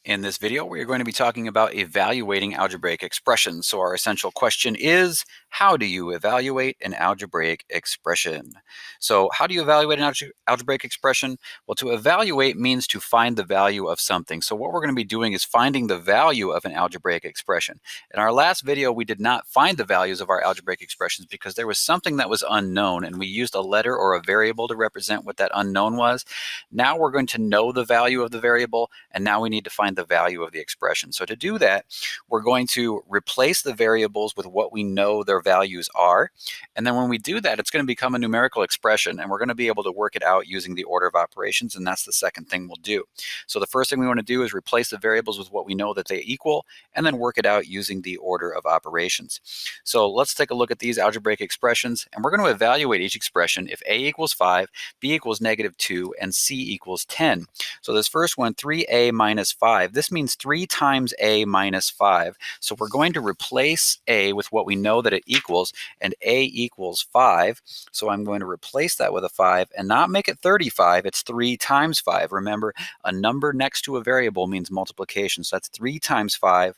In this video, we are going to be talking about evaluating algebraic expressions. So our essential question is, how do you evaluate an algebraic expression? So how do you evaluate an algebraic expression? Well, to evaluate means to find the value of something. So what we're going to be doing is finding the value of an algebraic expression. In our last video, we did not find the values of our algebraic expressions because there was something that was unknown, and we used a letter or a variable to represent what that unknown was. Now we're going to know the value of the variable, and now we need to find the value of the expression. So to do that, we're going to replace the variables with what we know their values are. And then when we do that, it's going to become a numerical expression, and we're going to be able to work it out using the order of operations, and that's the second thing we'll do. So the first thing we want to do is replace the variables with what we know that they equal, and then work it out using the order of operations. So let's take a look at these algebraic expressions, and we're going to evaluate each expression if a equals 5, b equals -2, and c equals 10. So this first one, 3a minus 5, this means 3 times a minus 5. So we're going to replace a with what we know that it equals, and a equals 5. So I'm going to replace that with a 5 and not make it 35. It's 3 times 5. Remember, a number next to a variable means multiplication. So that's 3 times 5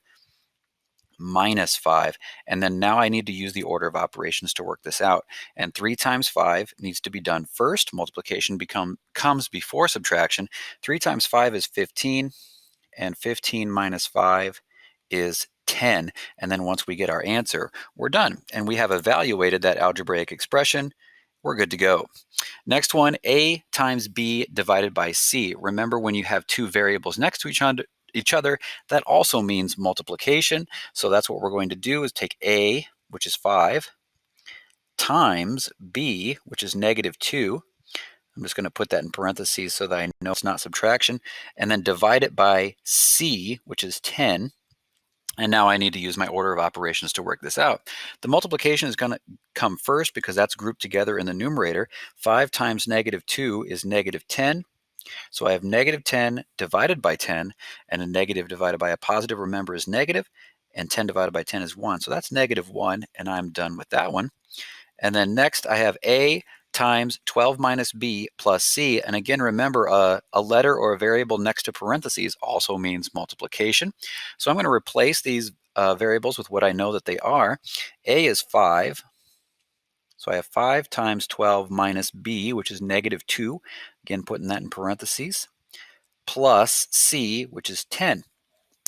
minus 5. And then now I need to use the order of operations to work this out. And 3 times 5 needs to be done first. Multiplication comes before subtraction. 3 times 5 is 15, and 15 minus 5 is 10. And then once we get our answer, we're done. And we have evaluated that algebraic expression. We're good to go. Next one, a times b divided by c. Remember, when you have two variables next to each other, that also means multiplication. So that's what we're going to do, is take a, which is 5, times b, which is -2. I'm just going to put that in parentheses so that I know it's not subtraction, and then divide it by c, which is 10. And now I need to use my order of operations to work this out. The multiplication is going to come first because that's grouped together in the numerator. 5 times -2 is -10. So I have -10 divided by 10, and a negative divided by a positive, remember, is negative, and 10 divided by 10 is 1. So that's -1, and I'm done with that one. And then next I have a times 12 minus b plus c. And again, remember, a letter or a variable next to parentheses also means multiplication. So I'm going to replace these variables with what I know that they are. A is 5. So I have 5 times 12 minus b, which is -2. Again, putting that in parentheses. Plus c, which is 10.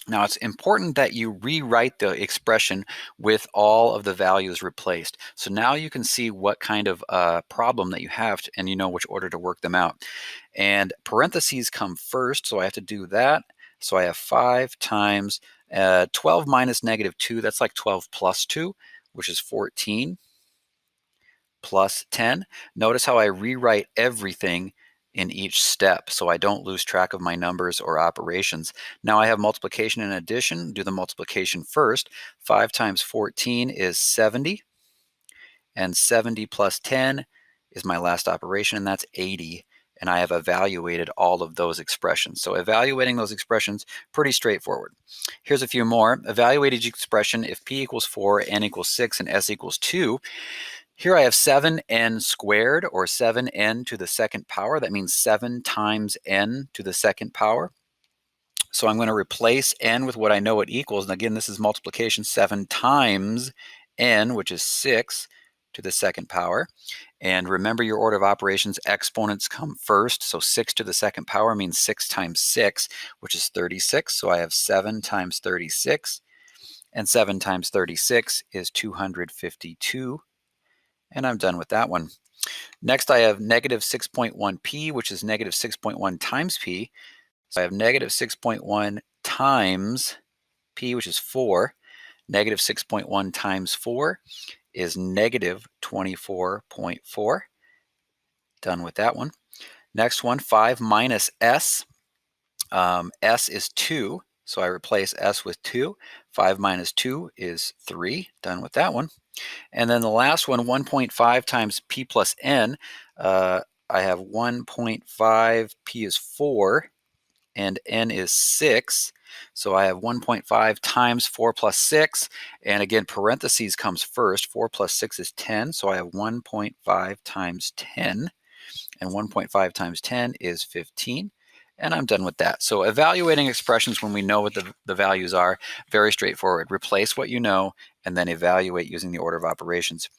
Now, it's important that you rewrite the expression with all of the values replaced. So now you can see what kind of problem that you have, and you know which order to work them out. And parentheses come first, so I have to do that. So I have 5 times 12 minus -2, that's like 12 plus 2, which is 14, plus 10. Notice how I rewrite everything in each step so I don't lose track of my numbers or operations. Now I have multiplication and addition. Do the multiplication first. 5 times 14 is 70, and 70 plus 10 is my last operation, and that's 80. And I have evaluated all of those expressions. So evaluating those expressions, pretty straightforward. Here's a few more. Evaluate each expression if p equals 4, n equals 6, and s equals 2. Here I have 7n squared, or 7n to the second power. That means 7 times n to the second power. So I'm going to replace n with what I know it equals. And again, this is multiplication. 7 times n, which is 6 to the second power. And remember your order of operations, exponents come first. So 6 to the second power means 6 times 6, which is 36. So I have 7 times 36. And 7 times 36 is 252. And I'm done with that one. Next, I have -6.1p, which is -6.1 times p. So I have -6.1 times p, which is 4. -6.1 times 4 is -24.4. Done with that one. Next one, 5 minus s. S is 2, so I replace s with 2. 5 minus 2 is 3. Done with that one. And then the last one, 1.5 times p plus n. I have 1.5, p is 4, and n is 6. So I have 1.5 times 4 plus 6. And again, parentheses comes first. 4 plus 6 is 10. So I have 1.5 times 10. And 1.5 times 10 is 15. And I'm done with that. So evaluating expressions when we know what the values are, very straightforward. Replace what you know and then evaluate using the order of operations.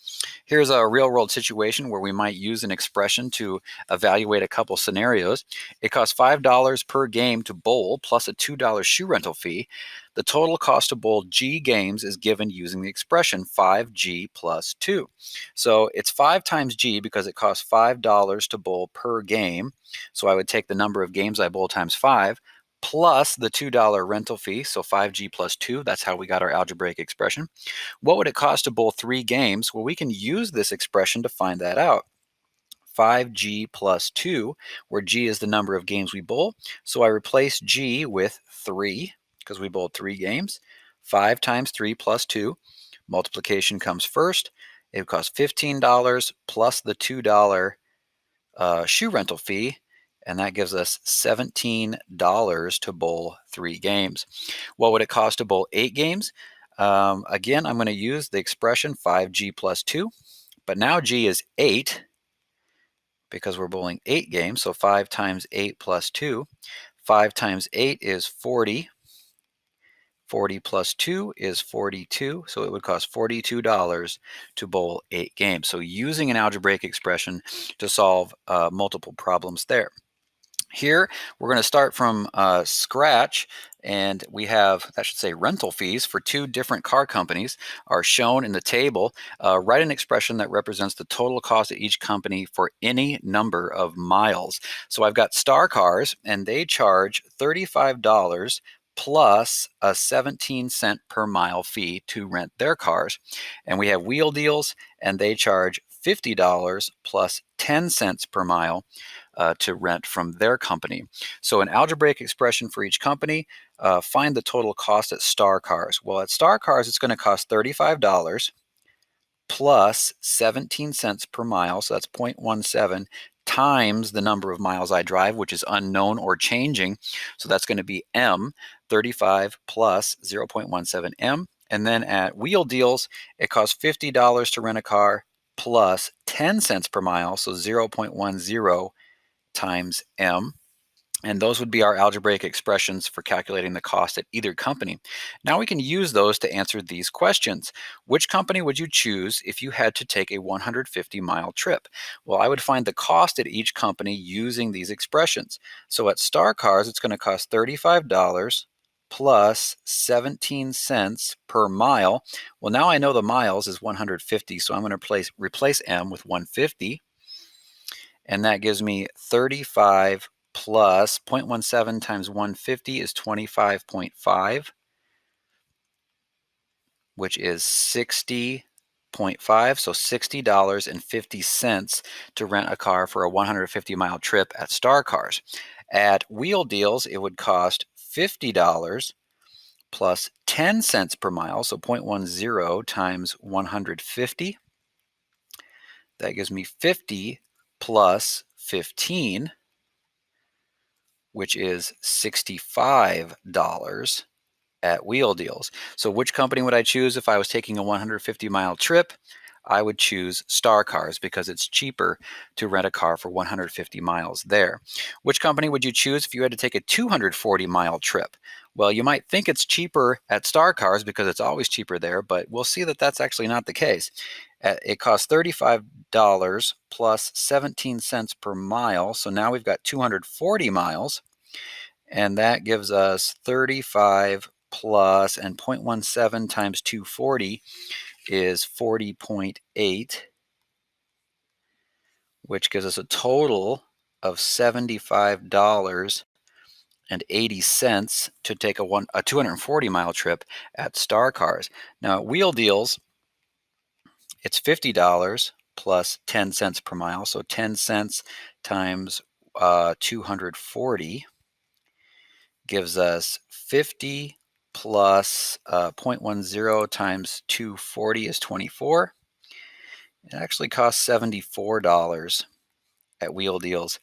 Here's a real world situation where we might use an expression to evaluate a couple scenarios. It costs $5 per game to bowl plus a $2 shoe rental fee. The total cost to bowl G games is given using the expression 5G plus 2. So it's 5 times G because it costs $5 to bowl per game. So I would take the number of games I bowl times 5 plus the $2 rental fee, so 5G plus 2, that's how we got our algebraic expression. What would it cost to bowl 3 games? Well, we can use this expression to find that out. 5G plus 2, where G is the number of games we bowl. So I replace G with 3, because we bowled 3 games. 5 times 3 plus 2. Multiplication comes first. It would cost $15 plus the $2 shoe rental fee, and that gives us $17 to bowl 3 games. What would it cost to bowl 8 games? Again, I'm going to use the expression 5G plus 2, but now G is 8 because we're bowling 8 games, so 5 times 8 plus 2. 5 times 8 is 40. 40 plus 2 is 42, so it would cost $42 to bowl 8 games. So using an algebraic expression to solve multiple problems there. Here, we're going to start from scratch, and we have, that should say, rental fees for 2 different car companies are shown in the table. Write an expression that represents the total cost of each company for any number of miles. So I've got Star Cars, and they charge $35 plus a 17-cent per mile fee to rent their cars. And we have Wheel Deals, and they charge $50 plus 10 cents per mile to rent from their company. So an algebraic expression for each company, find the total cost at Star Cars. Well, at Star Cars, it's going to cost $35 plus 17 cents per mile, so that's 0.17, times the number of miles I drive, which is unknown or changing. So that's going to be M, 35 plus 0.17 M. And then at Wheel Deals, it costs $50 to rent a car plus 10 cents per mile, so 0.10 times M. And those would be our algebraic expressions for calculating the cost at either company. Now we can use those to answer these questions. Which company would you choose if you had to take a 150-mile trip? Well, I would find the cost at each company using these expressions. So at Star Cars, it's going to cost $35 plus 17 cents per mile. Well, now I know the miles is 150, so I'm going to replace M with 150. And that gives me 35 plus 0.17 times 150 is 25.5, which is 60.5, so $60.50 to rent a car for a 150-mile trip at Star Cars. At Wheel Deals, it would cost $50 plus 10 cents per mile, so 0.10 times 150. That gives me 50 plus 15, which is $65 at Wheel Deals. So which company would I choose if I was taking a 150-mile trip? I would choose Star Cars because it's cheaper to rent a car for 150 miles there. Which company would you choose if you had to take a 240-mile trip? Well, you might think it's cheaper at Star Cars because it's always cheaper there, but we'll see that that's actually not the case. It costs $35 plus 17 cents per mile, so now we've got 240 miles, and that gives us 35 plus, and 0.17 times 240 is 40.8, which gives us a total of $75.80 to take a 240-mile trip at Star Cars. Now at Wheel Deals, it's $50 plus 10 cents per mile, so 10 cents times 240 gives us 50 plus 0.10 times 240 is 24. It actually costs $74 at wheel deals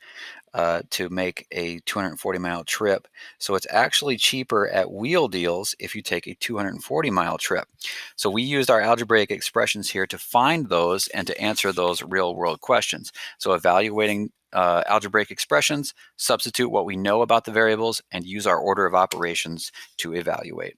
to make a 240-mile trip. So it's actually cheaper at wheel deals if you take a 240-mile trip. So we used our algebraic expressions here to find those and to answer those real-world questions. So evaluating algebraic expressions, substitute what we know about the variables, and use our order of operations to evaluate.